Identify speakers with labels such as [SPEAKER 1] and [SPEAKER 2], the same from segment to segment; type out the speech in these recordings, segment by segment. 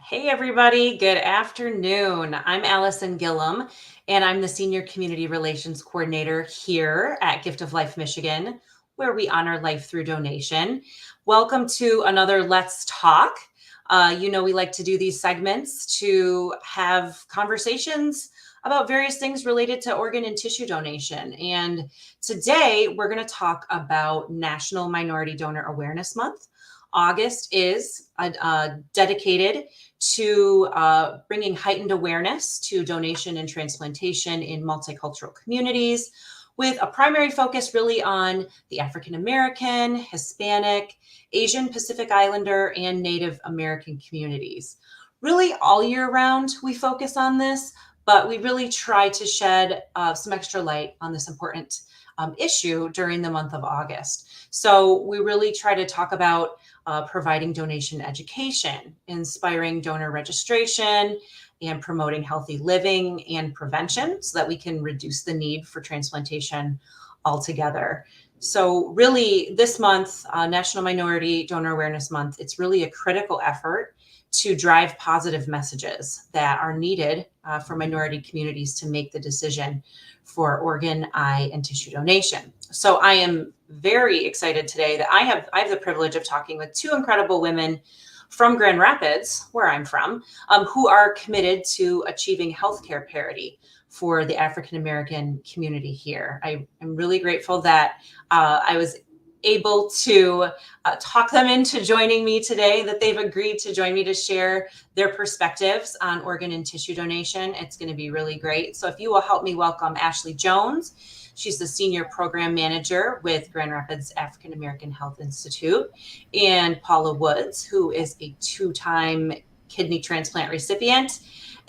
[SPEAKER 1] Hey, everybody. Good afternoon. I'm Allison Gillum, and I'm the Senior Community Relations Coordinator here at Gift of Life Michigan, where we honor life through donation. Welcome to another Let's Talk. We like to do these segments to have conversations about various things related to organ and tissue donation. And today we're going to talk about National Minority Donor Awareness Month. August is dedicated to bringing heightened awareness to donation and transplantation in multicultural communities, with a primary focus really on the African American, Hispanic, Asian Pacific Islander, and Native American communities. Really, all year round, we focus on this, but we really try to shed some extra light on this important issue during the month of August. So we really try to talk about providing donation education, inspiring donor registration, and promoting healthy living and prevention so that we can reduce the need for transplantation altogether. So really this month, National Minority Donor Awareness Month, it's really a critical effort to drive positive messages that are needed for minority communities to make the decision for organ, eye, and tissue donation. So I am very excited today that I have the privilege of talking with two incredible women from Grand Rapids, where I'm from, who are committed to achieving healthcare parity for the African American community here. I am really grateful that I was able to talk them into joining me today, that they've agreed to join me to share their perspectives on organ and tissue donation. It's going to be really great. So if you will help me welcome Ashley Jones. She's the Senior Program Manager with Grand Rapids African American Health Institute, and Paula Woods, who is a two-time kidney transplant recipient,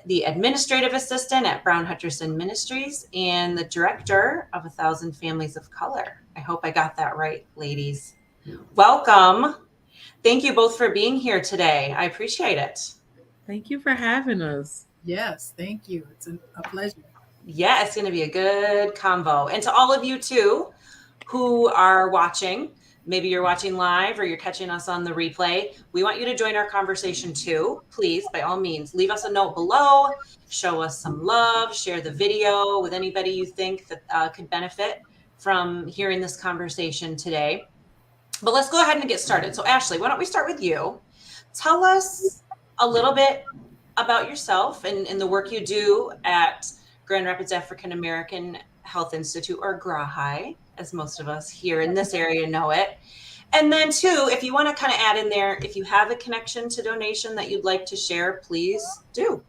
[SPEAKER 1] the Administrative Assistant at Brown Hutcherson Ministries, and the Director of 1,000 Families of Color. I hope I got that right, ladies. Welcome. Thank you both for being here today. I appreciate it.
[SPEAKER 2] Thank you for having us.
[SPEAKER 3] Yes, thank you. It's a pleasure.
[SPEAKER 1] Yeah, it's going to be a good convo. And to all of you too who are watching, maybe you're watching live or you're catching us on the replay, we want you to join our conversation too. Please, by all means, leave us a note below, show us some love, share the video with anybody you think that could benefit from hearing this conversation today. But let's go ahead and get started. So Ashley, why don't we start with you? Tell us a little bit about yourself and the work you do at Grand Rapids African American Health Institute, or GRAHI, as most of us here in this area know it. And then too, if you want to kind of add in there, if you have a connection to donation that you'd like to share, please do.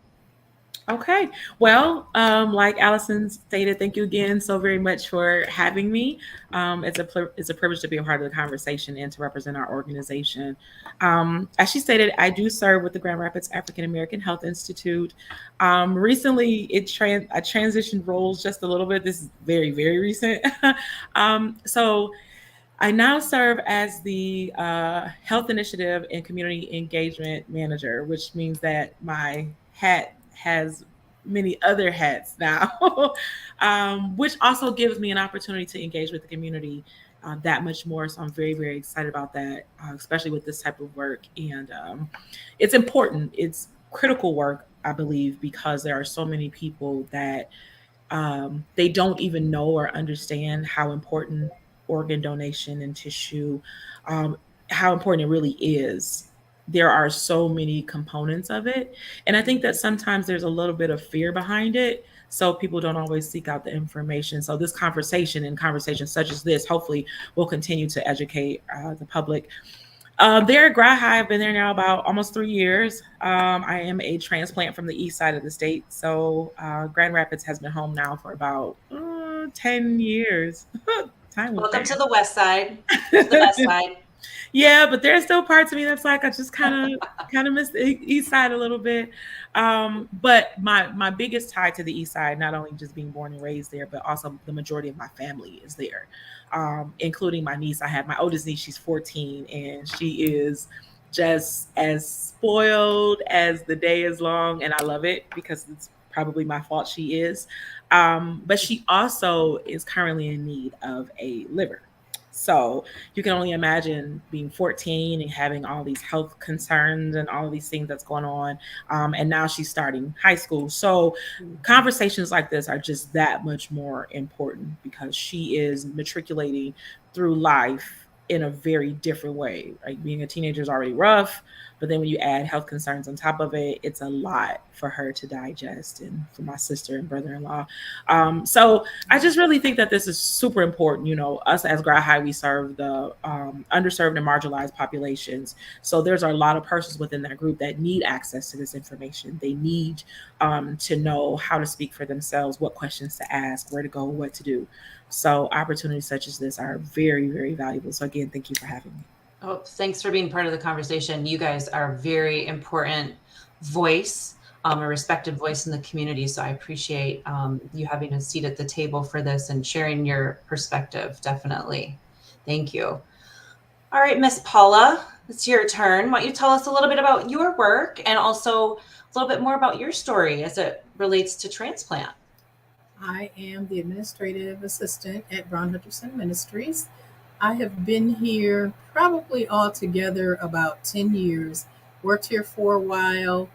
[SPEAKER 2] Okay. Well, like Allison stated, thank you again so very much for having me. It's a privilege to be a part of the conversation and to represent our organization. As she stated, I do serve with the Grand Rapids African American Health Institute. Recently, I transitioned roles just a little bit. This is very, very recent. So I now serve as the Health Initiative and Community Engagement Manager, which means that my hat has many other hats now, which also gives me an opportunity to engage with the community that much more. So I'm very, very excited about that, especially with this type of work. And it's important. It's critical work, I believe, because there are so many people that they don't even know or understand how important organ donation and tissue, how important it really is. There are so many components of it. And I think that sometimes there's a little bit of fear behind it. So people don't always seek out the information. So this conversation and conversations such as this, hopefully, will continue to educate the public. There at GRAHI, I've been there now about almost 3 years. I am a transplant from the east side of the state. So Grand Rapids has been home now for about 10 years.
[SPEAKER 1] Welcome to the west side, to the best side.
[SPEAKER 2] Yeah, but there's still parts of me that's like I just kind of miss the east side a little bit. But my biggest tie to the east side, not only just being born and raised there, but also the majority of my family is there, including my niece. I have my oldest niece; she's 14, and she is just as spoiled as the day is long, and I love it because it's probably my fault she is. But she also is currently in need of a liver. So you can only imagine being 14 and having all these health concerns and all of these things that's going on. And now she's starting high school. So conversations like this are just that much more important because she is matriculating through life in a very different way. Like being a teenager is already rough, but then when you add health concerns on top of it, it's a lot for her to digest and for my sister and brother-in-law. So I just really think that this is super important. You know, us as Grad High, we serve the underserved and marginalized populations. So there's a lot of persons within that group that need access to this information. They need to know how to speak for themselves, what questions to ask, where to go, what to do. So opportunities such as this are very, very valuable. So again, thank you for having me.
[SPEAKER 1] Oh, thanks for being part of the conversation. You guys are a very important voice, a respected voice in the community. So I appreciate you having a seat at the table for this and sharing your perspective. Definitely. Thank you. All right, Miss Paula, it's your turn. Why don't you tell us a little bit about your work and also a little bit more about your story as it relates to transplant?
[SPEAKER 3] I am the administrative assistant at Brown Hutcherson Ministries. I have been here probably altogether about 10 years. Worked here for a while,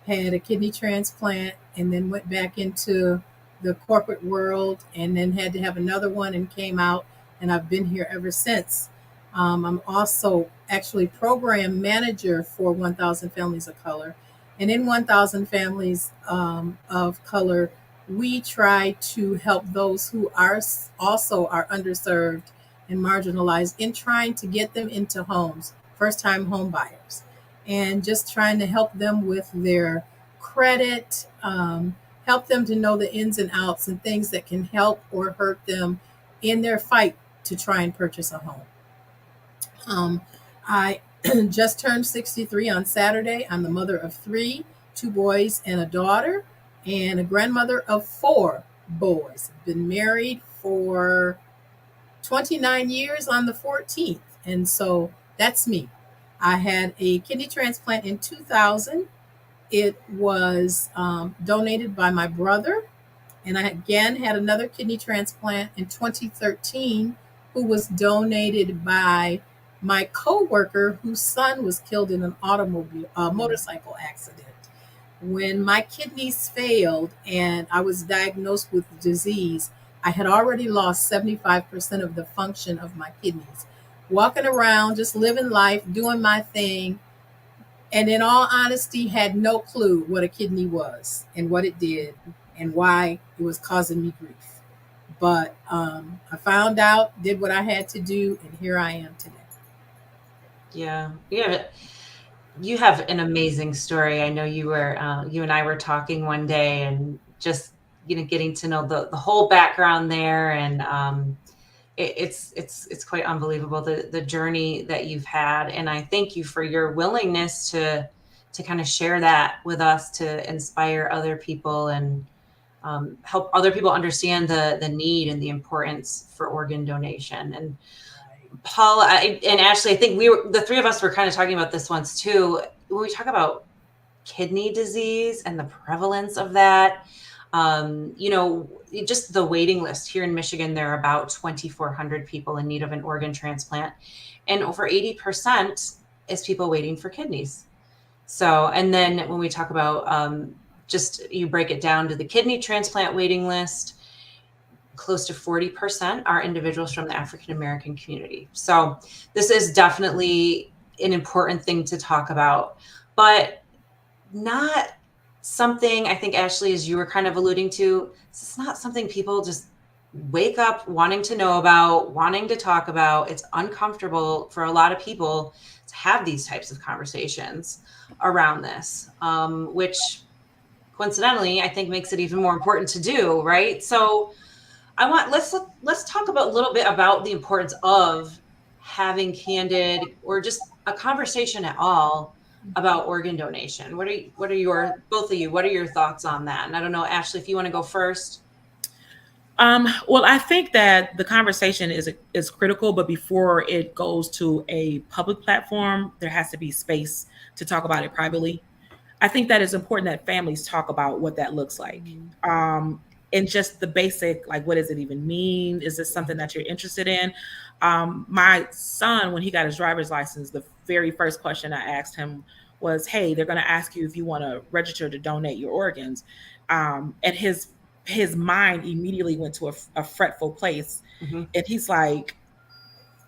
[SPEAKER 3] had a kidney transplant, and then went back into the corporate world and then had to have another one and came out, and I've been here ever since. I'm also actually program manager for 1,000 Families of Color. And in 1,000 Families of Color, we try to help those who are also are underserved and marginalized in trying to get them into homes, first time home buyers, and just trying to help them with their credit, help them to know the ins and outs and things that can help or hurt them in their fight to try and purchase a home. I just turned 63 on Saturday. I'm the mother of 3, 2 boys and a daughter, and a grandmother of 4 boys. Been married for 29 years on the 14th. And so that's me. I had a kidney transplant in 2000. It was donated by my brother. And I again had another kidney transplant in 2013, who was donated by my coworker whose son was killed in an motorcycle accident. When my kidneys failed and I was diagnosed with the disease, I had already lost 75% of the function of my kidneys. Walking around, just living life, doing my thing, and in all honesty, had no clue what a kidney was and what it did and why it was causing me grief. But I found out, did what I had to do, and here I am today.
[SPEAKER 1] Yeah, you have an amazing story. I know you and I were talking one day and just, getting to know the whole background there. And it's quite unbelievable, the journey that you've had. And I thank you for your willingness to kind of share that with us, to inspire other people and help other people understand the need and the importance for organ donation. And Paula and Ashley, I think the 3 of us were kind of talking about this once too. When we talk about kidney disease and the prevalence of that, just the waiting list here in Michigan, there are about 2,400 people in need of an organ transplant, and over 80% is people waiting for kidneys. So, and then when we talk about just you break it down to the kidney transplant waiting list, close to 40% are individuals from the African American community. So this is definitely an important thing to talk about, but not something, I think, Ashley, as you were kind of alluding to, it's not something people just wake up wanting to know about, wanting to talk about. It's uncomfortable for a lot of people to have these types of conversations around this, which coincidentally, I think makes it even more important to do, right? So let's talk about a little bit about the importance of having candid or just a conversation at all about organ donation. What are your thoughts on that? And I don't know, Ashley, if you want to go first.
[SPEAKER 2] Well, I think that the conversation is critical, but before it goes to a public platform, there has to be space to talk about it privately. I think that it's important that families talk about what that looks like. and just the basic, like, what does it even mean? Is this something that you're interested in? My son, when he got his driver's license, the very first question I asked him was, hey, they're going to ask you if you want to register to donate your organs. And his mind immediately went to a fretful place.
[SPEAKER 1] Mm-hmm.
[SPEAKER 2] And he's like,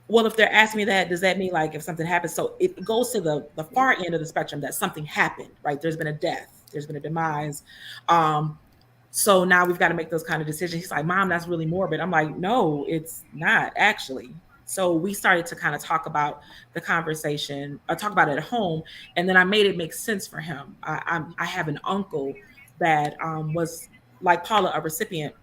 [SPEAKER 2] well, if they're asking me that, does that mean like if something happens? So it goes to the far end of the spectrum that something happened, right? There's been a death, there's been a demise. So now we've got to make those kind of decisions. He's like, Mom, that's really morbid. I'm like, no, it's not actually. So we started to kind of talk about the conversation, talk about it at home, and then I made it make sense for him. I have an uncle that was, like Paula, a recipient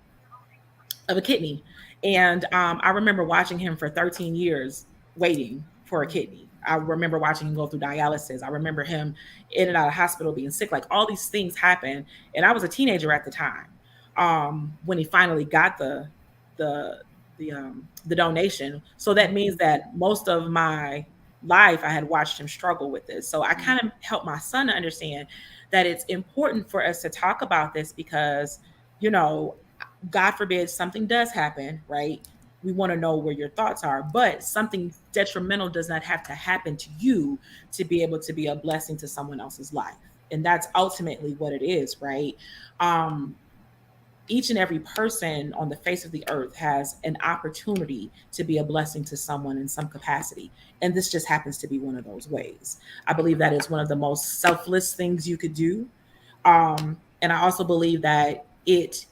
[SPEAKER 2] of a kidney. And I remember watching him for 13 years waiting for a kidney. I remember watching him go through dialysis. I remember him in and out of hospital being sick. Like, all these things happened. And I was a teenager at the time when he finally got the donation. So that means that most of my life I had watched him struggle with this. So I kind of helped my son to understand that it's important for us to talk about this because, you know, God forbid something does happen, right? We want to know where your thoughts are, but something detrimental does not have to happen to you to be able to be a blessing to someone else's life. And that's ultimately what it is, right? Each and every person on the face of the earth has an opportunity to be a blessing to someone in some capacity. And this just happens to be one of those ways. I believe that is one of the most selfless things you could do. And I also believe that it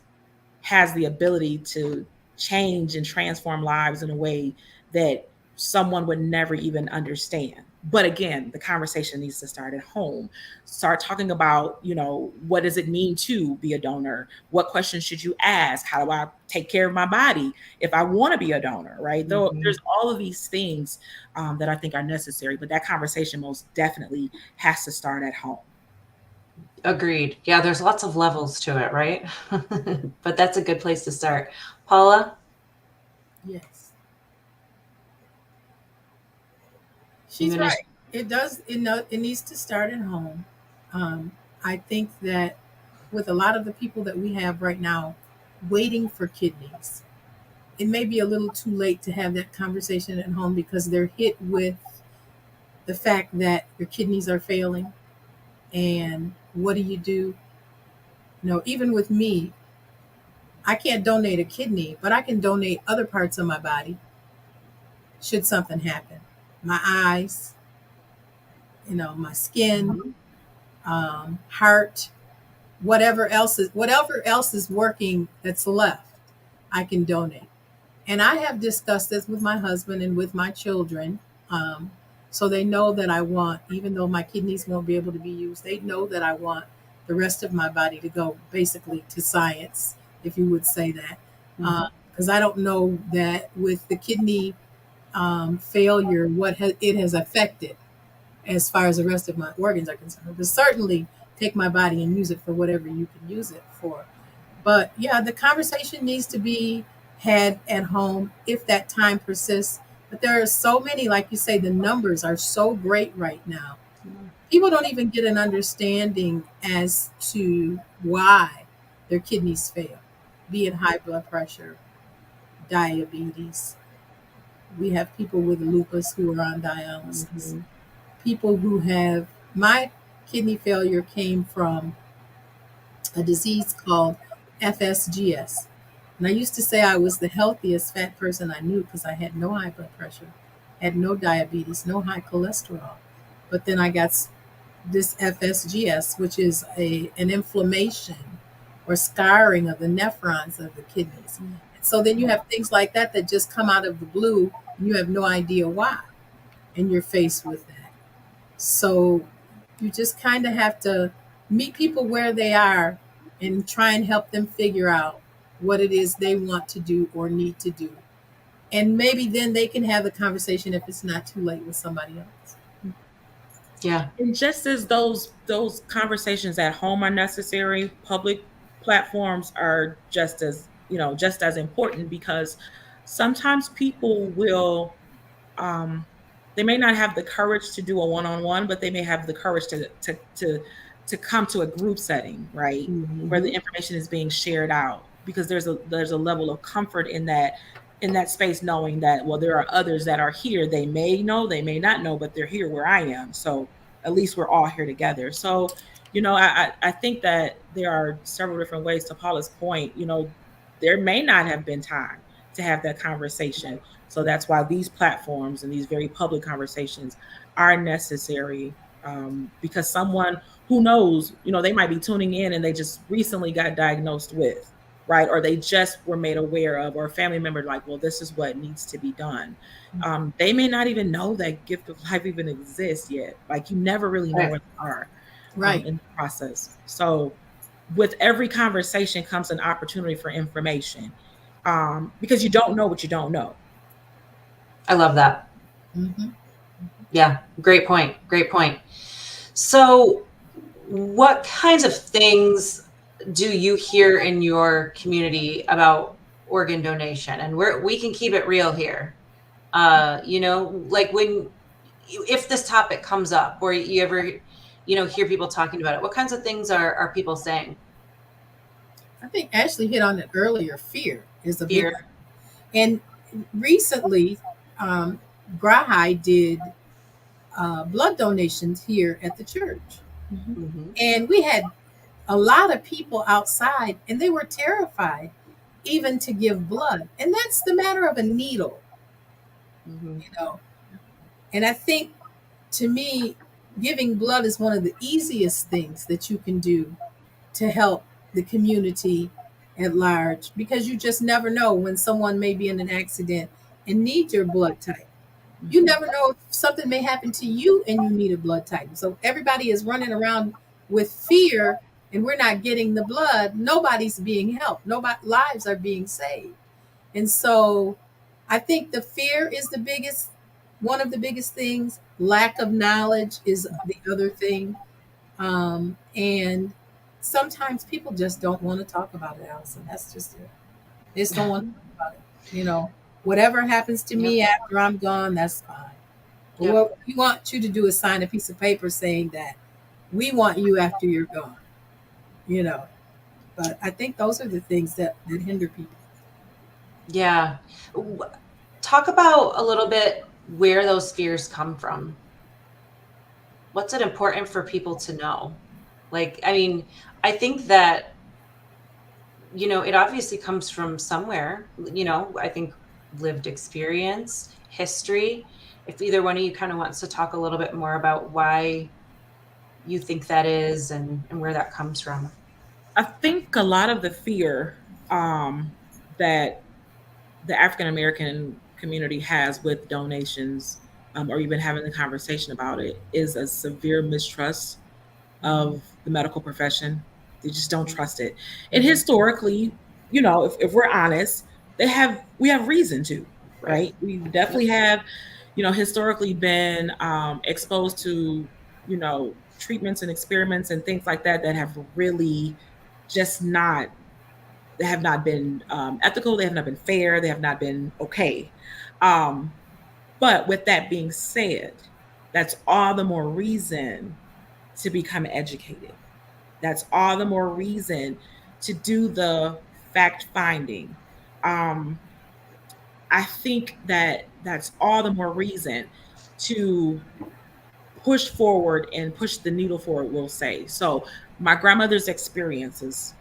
[SPEAKER 2] has the ability to change and transform lives in a way that someone would never even understand. But again, the conversation needs to start at home. Start talking about, you know, what does it mean to be a donor? What questions should you ask? How do I take care of my body if I want to be a donor, right? Though there's all of these things that I think are necessary, but that conversation most definitely has to start at home.
[SPEAKER 1] Agreed. Yeah, there's lots of levels to it, right? But that's a good place to start. Paula?
[SPEAKER 3] Yes. She's right. It does. It needs to start at home. I think that with a lot of the people that we have right now waiting for kidneys, it may be a little too late to have that conversation at home because they're hit with the fact that your kidneys are failing. And what do? You know, even with me, I can't donate a kidney, but I can donate other parts of my body should something happen. My eyes, you know, my skin, heart, whatever else is working that's left, I can donate. And I have discussed this with my husband and with my children. So they know that I want, even though my kidneys won't be able to be used, they know that I want the rest of my body to go basically to science, if you would say that. Because I don't know that with the kidney failure, it has affected as far as the rest of my organs are concerned. But certainly take my body and use it for whatever you can use it for. But yeah, the conversation needs to be had at home if that time persists. But there are so many, like you say, the numbers are so great right now. People don't even get an understanding as to why their kidneys fail, be it high blood pressure, diabetes. We have people with lupus who are on dialysis. People who have, my kidney failure came from a disease called FSGS. And I used to say I was the healthiest fat person I knew because I had no high blood pressure, had no diabetes, no high cholesterol. But then I got this FSGS, which is an inflammation or scarring of the nephrons of the kidneys. So then you have things like that just come out of the blue and you have no idea why. And you're faced with that. So you just kind of have to meet people where they are and try and help them figure out what it is they want to do or need to do. And maybe then they can have the conversation if it's not too late with somebody else.
[SPEAKER 1] Yeah.
[SPEAKER 2] And just as those conversations at home are necessary, public platforms are just as important, because sometimes people will they may not have the courage to do a one-on-one, but they may have the courage to come to a group setting, right? Where the information is being shared out. because there's a level of comfort in that space, knowing that, well, there are others that are here. They may know, they may not know, but they're here where I am. So at least we're all here together. So, I think that there are several different ways, to Paula's point. There may not have been time to have that conversation. So that's why these platforms and these very public conversations are necessary, because someone who knows, they might be tuning in and they just recently got diagnosed with, right? Or they just were made aware of, or a family member like, well, this is what needs to be done. They may not even know that Gift of Life even exists yet. Like, you never really know where they are in the process. So with every conversation comes an opportunity for information, because you don't know what you don't know.
[SPEAKER 1] I love that.
[SPEAKER 3] Mm-hmm.
[SPEAKER 1] Yeah, great point. Great point. So what kinds of things do you hear in your community about organ donation? And we can keep it real here. Like if this topic comes up, or you ever, hear people talking about it, what kinds of things are people saying?
[SPEAKER 3] I think Ashley hit on it earlier. Fear is a big
[SPEAKER 1] Fear.
[SPEAKER 3] one. And recently, Grahi did blood donations here at the church.
[SPEAKER 1] Mm-hmm.
[SPEAKER 3] And we had a lot of people outside, and they were terrified even to give blood. And that's the matter of a needle,
[SPEAKER 1] Mm-hmm.
[SPEAKER 3] And I think, to me, giving blood is one of the easiest things that you can do to help the community at large, because you just never know when someone may be in an accident and need your blood type. You never know if something may happen to you and you need a blood type. So everybody is running around with fear, and we're not getting the blood. Nobody's being helped. Nobody lives are being saved. And so I think the fear is one of the biggest things. Lack of knowledge is the other thing. And sometimes people just don't want to talk about it, Allison. That's just it. They just don't want to talk about it. Whatever happens to me after I'm gone, that's fine.
[SPEAKER 1] Yep.
[SPEAKER 3] What we want you to do is sign a piece of paper saying that we want you after you're gone. But I think those are the things that hinder people.
[SPEAKER 1] Yeah. Talk about a little bit where those fears come from. What's it important for people to know? I think that, it obviously comes from somewhere, I think lived experience, history. If either one of you kind of wants to talk a little bit more about why you think that is, and where that comes from.
[SPEAKER 2] I think a lot of the fear that the African American community has with donations, or even having the conversation about it, is a severe mistrust of the medical profession. They just don't trust it. And historically, if we're honest, we have reason to, right? We definitely have, historically been exposed to, treatments and experiments and things like that have really just not, they have not been ethical. They have not been fair. They have not been okay. But with that being said, that's all the more reason to become educated. That's all the more reason to do the fact finding. I think that that's all the more reason to push forward and push the needle forward, we'll say. So my grandmother's experiences,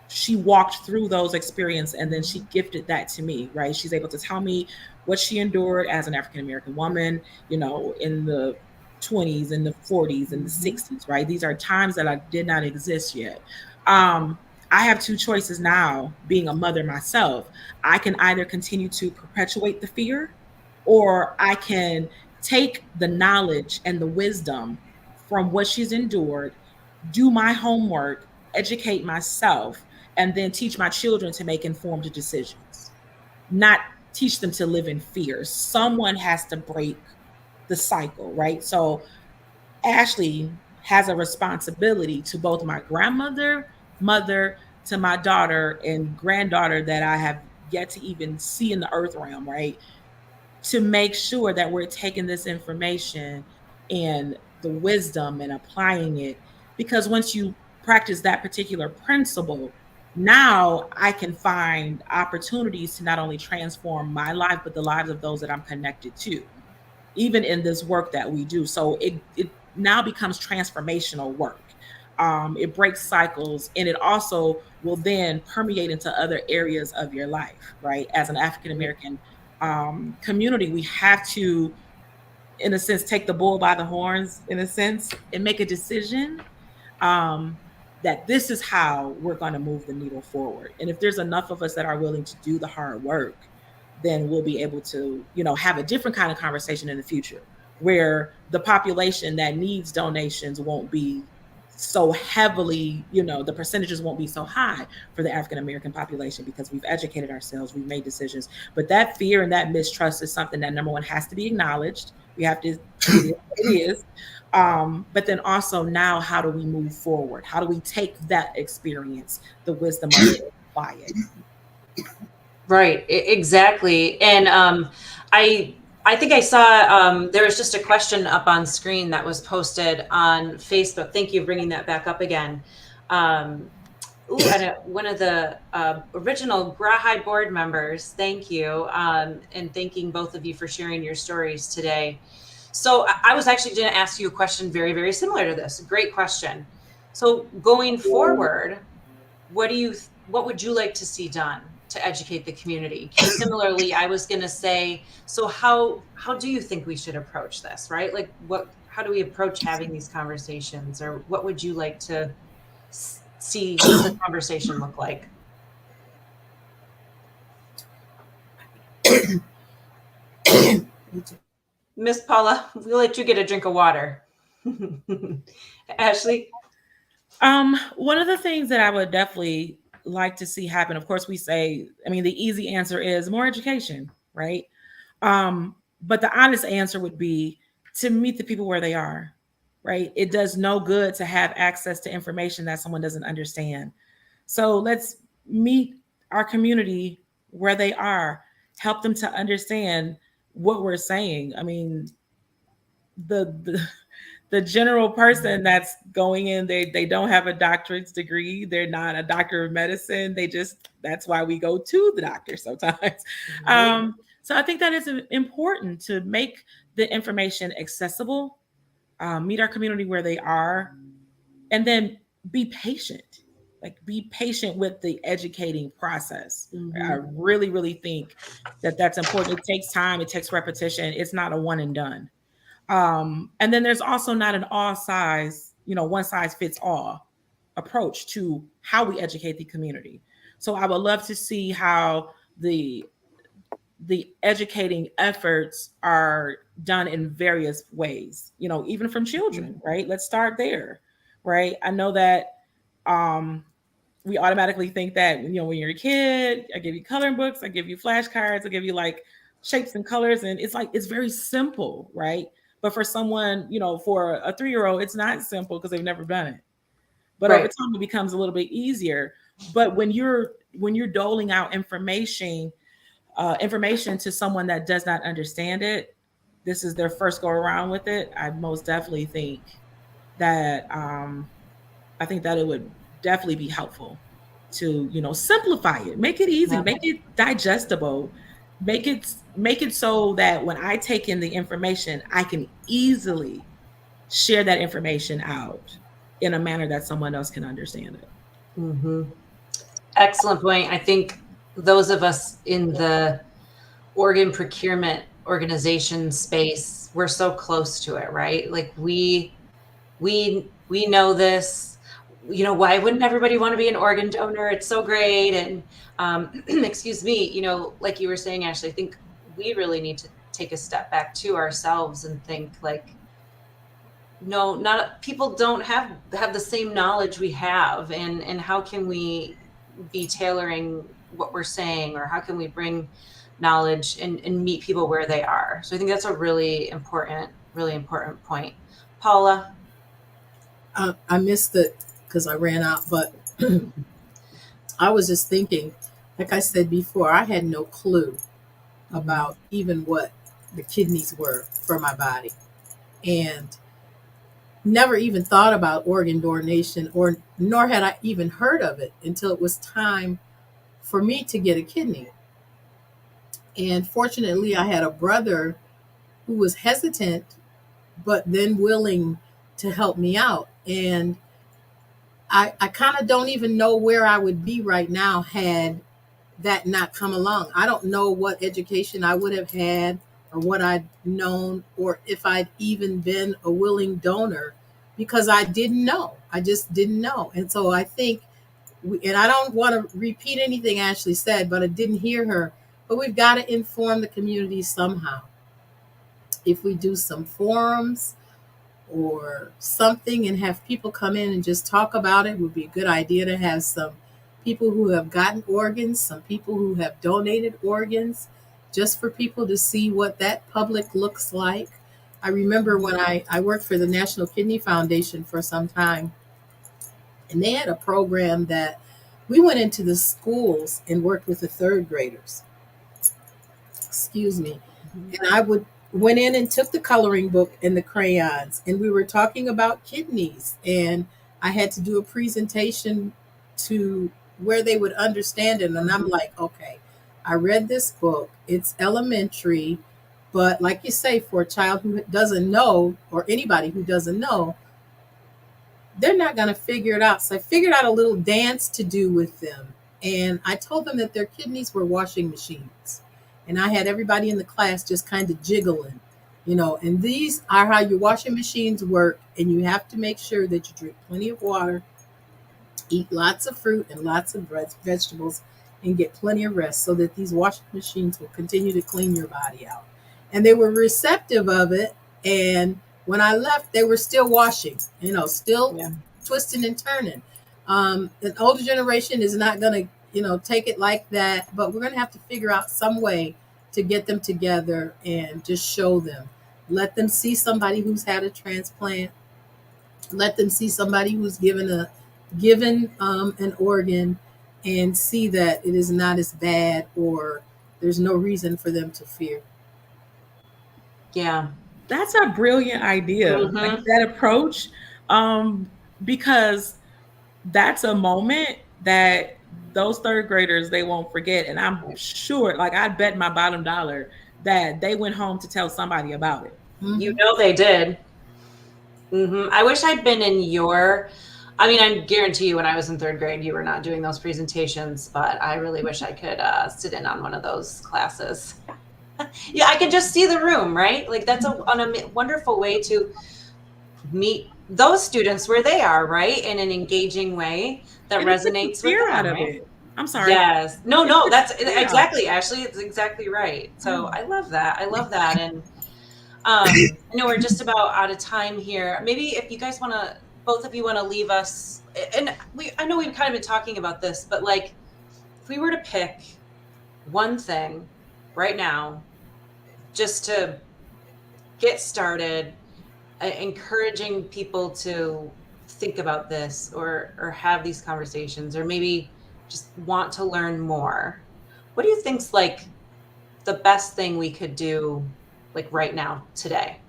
[SPEAKER 2] she walked through those experiences, and then she gifted that to me, right? She's able to tell me what she endured as an African American woman, in the 20s and the 40s and the 60s, right? These are times that I did not exist yet. I have two choices now, being a mother myself. I can either continue to perpetuate the fear, or I can take the knowledge and the wisdom from what she's endured, do my homework, educate myself, and then teach my children to make informed decisions, not teach them to live in fear. Someone has to break the cycle, right? So Ashley has a responsibility to both my grandmother, mother, to my daughter and granddaughter that I have yet to even see in the earth realm, right? To make sure that we're taking this information and the wisdom and applying it. Because once you practice that particular principle, now I can find opportunities to not only transform my life, but the lives of those that I'm connected to, even in this work that we do. So it now becomes transformational work. It breaks cycles, and it also will then permeate into other areas of your life, right? As an African American community, we have to, in a sense, take the bull by the horns, in a sense, and make a decision um, that this is how we're going to move the needle forward. And if there's enough of us that are willing to do the hard work, then we'll be able to, have a different kind of conversation in the future, where the population that needs donations won't be so heavily, the percentages won't be so high for the African American population, because we've educated ourselves, we've made decisions. But that fear and that mistrust is something that, number one, has to be acknowledged. We have to, it is. But then also, now, how do we move forward? How do we take that experience, the wisdom of it, apply it?
[SPEAKER 1] Right, exactly. And I think I saw there was just a question up on screen that was posted on Facebook. Thank you for bringing that back up again. And one of the original Grahi board members, thank you, and thanking both of you for sharing your stories today. So I was actually going to ask you a question very, very similar to this. Great question. So going forward, what would you like to see done to educate the community? Similarly, I was going to say, so how do you think we should approach this, right? Like, how do we approach having these conversations, or what would you like to see the conversation look like? Miss Paula, we'll let you get a drink of water. Ashley?
[SPEAKER 2] One of the things that I would definitely like to see happen, of course, the easy answer is more education, right? But the honest answer would be to meet the people where they are, right? It does no good to have access to information that someone doesn't understand. So let's meet our community where they are, help them to understand what we're saying. I mean, the general person that's going in, they don't have a doctorate's degree. They're not a doctor of medicine. That's why we go to the doctor sometimes. Mm-hmm. So I think that is important to make the information accessible, meet our community where they are, and then be patient. Like, be patient with the educating process. Mm-hmm. I really, really think that that's important. It takes time. It takes repetition. It's not a one and done. And then there's also not an all size, one size fits all approach to how we educate the community. So I would love to see how the educating efforts are done in various ways, even from children, right? Let's start there, right? I know that we automatically think that, when you're a kid, I give you coloring books, I give you flashcards, I give you like shapes and colors, and it's very simple, right? But for someone, for a 3-year-old, it's not simple because they've never done it. But over time, it becomes a little bit easier. But when you're doling out information to someone that does not understand it, this is their first go around with it, I most definitely think that it would definitely be helpful to simplify it, make it easy, make it digestible. Make it so that when I take in the information, I can easily share that information out in a manner that someone else can understand it.
[SPEAKER 1] Mm-hmm. Excellent point. I think those of us in the organ procurement organization space, we're so close to it, right? Like we know this. Why wouldn't everybody want to be an organ donor? It's so great. And excuse me, like you were saying, Ashley, I think we really need to take a step back to ourselves and think like, no, not people don't have the same knowledge we have. And how can we be tailoring what we're saying, or how can we bring knowledge and meet people where they are? So I think that's a really important point. Paula?
[SPEAKER 3] I missed it because I ran out, but I was just thinking, like I said before, I had no clue about even what the kidneys were for my body. And never even thought about organ donation, or nor had I even heard of it until it was time for me to get a kidney. And fortunately, I had a brother who was hesitant, but then willing to help me out. And I kind of don't even know where I would be right now had that not come along. I don't know what education I would have had, or what I'd known, or if I'd even been a willing donor, because I didn't know. I just didn't know. And so I think, and I don't want to repeat anything Ashley said, but I didn't hear her. But we've got to inform the community somehow. If we do some forums or something and have people come in and just talk about it, would be a good idea to have some people who have gotten organs, some people who have donated organs, just for people to see what that public looks like. I remember when I worked for the National Kidney Foundation for some time, and they had a program that we went into the schools and worked with the third graders. Excuse me. And I would went in and took the coloring book and the crayons, and we were talking about kidneys, and I had to do a presentation to where they would understand it. And I'm like, okay, I read this book, it's elementary, but like you say, for a child who doesn't know, or anybody who doesn't know, they're not going to figure it out. So I figured out a little dance to do with them, and I told them that their kidneys were washing machines. And I had everybody in the class just kind of jiggling, and these are how your washing machines work. And you have to make sure that you drink plenty of water, eat lots of fruit and lots of vegetables, and get plenty of rest, so that these washing machines will continue to clean your body out. And they were receptive of it. And when I left, they were still washing, still twisting and turning. The older generation is not going to, take it like that, but we're going to have to figure out some way to get them together and just show them. Let them see somebody who's had a transplant. Let them see somebody who's given an organ, and see that it is not as bad, or there's no reason for them to fear.
[SPEAKER 1] Yeah.
[SPEAKER 2] That's a brilliant idea. Like that approach, because that's a moment that those third graders, they won't forget. And I'm sure, like I bet my bottom dollar that they went home to tell somebody about it.
[SPEAKER 1] They did. I wish I'd been in I guarantee you when I was in third grade, you were not doing those presentations, but I really wish I could sit in on one of those classes. Yeah, I can just see the room, right? Like that's a wonderful way to meet those students where they are, right? In an engaging way that resonates with them,
[SPEAKER 2] out of
[SPEAKER 1] right?
[SPEAKER 2] it. I'm sorry.
[SPEAKER 1] Yes. No, that's exactly, Ashley. It's exactly right. So I love that. And I know we're just about out of time here. Maybe if you guys both of you want to leave us, and I know we've kind of been talking about this, but like if we were to pick one thing right now, just to get started, encouraging people to think about this, or have these conversations, or maybe just want to learn more, what do you think's like the best thing we could do, like right now, today?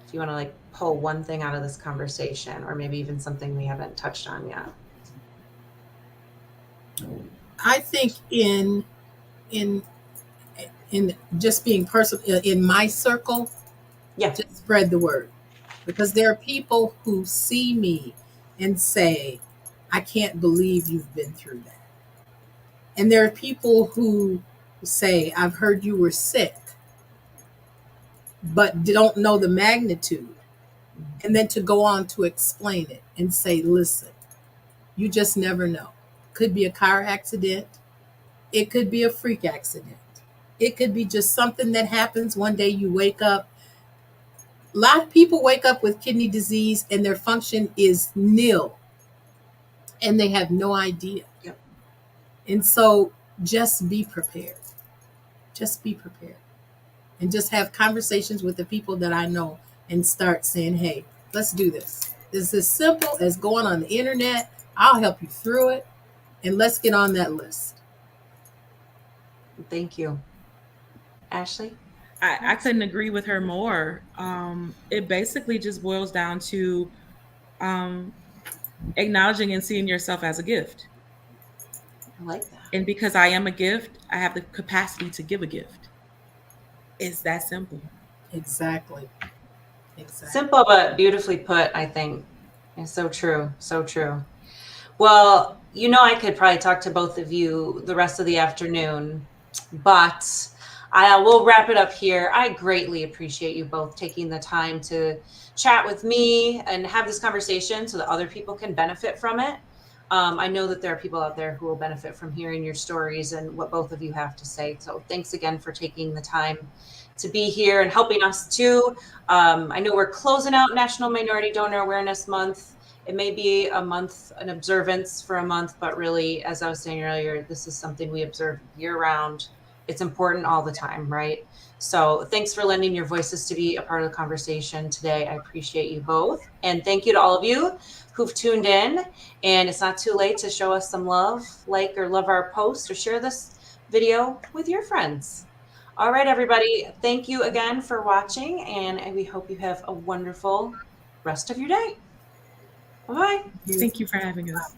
[SPEAKER 1] If you want to like pull one thing out of this conversation, or maybe even something we haven't touched on yet.
[SPEAKER 3] I think in just being personal in my circle, just spread the word, because there are people who see me and say, I can't believe you've been through that. And there are people who say, I've heard you were sick, but don't know the magnitude. And then to go on to explain it and say, listen, you just never know. Could be a car accident. It could be a freak accident. It could be just something that happens one day. You wake up. A lot of people wake up with kidney disease and their function is nil, and they have no idea.
[SPEAKER 1] Yep.
[SPEAKER 3] And so just be prepared. Just be prepared. And just have conversations with the people that I know and start saying, hey, let's do this. It's as simple as going on the internet. I'll help you through it. And let's get on that list.
[SPEAKER 1] Thank you. Ashley?
[SPEAKER 2] I couldn't agree with her more. It basically just boils down to um, acknowledging and seeing yourself as a gift.
[SPEAKER 1] I like that.
[SPEAKER 2] And because I am a gift, I have the capacity to give a gift. It's that simple.
[SPEAKER 3] Exactly. Exactly.
[SPEAKER 1] Simple but beautifully put, I think. It's so true. So true. Well, I could probably talk to both of you the rest of the afternoon, but I will wrap it up here. I greatly appreciate you both taking the time to chat with me and have this conversation so that other people can benefit from it. I know that there are people out there who will benefit from hearing your stories and what both of you have to say. So thanks again for taking the time to be here and helping us too. I know we're closing out National Minority Donor Awareness Month. It may be a month, an observance for a month, but really, as I was saying earlier, this is something we observe year round. It's important all the time, right? So thanks for lending your voices to be a part of the conversation today. I appreciate you both. And thank you to all of you who've tuned in. And it's not too late to show us some love, like or love our post, or share this video with your friends. All right, everybody. Thank you again for watching, and we hope you have a wonderful rest of your day. Bye-bye.
[SPEAKER 2] Thank you for having us.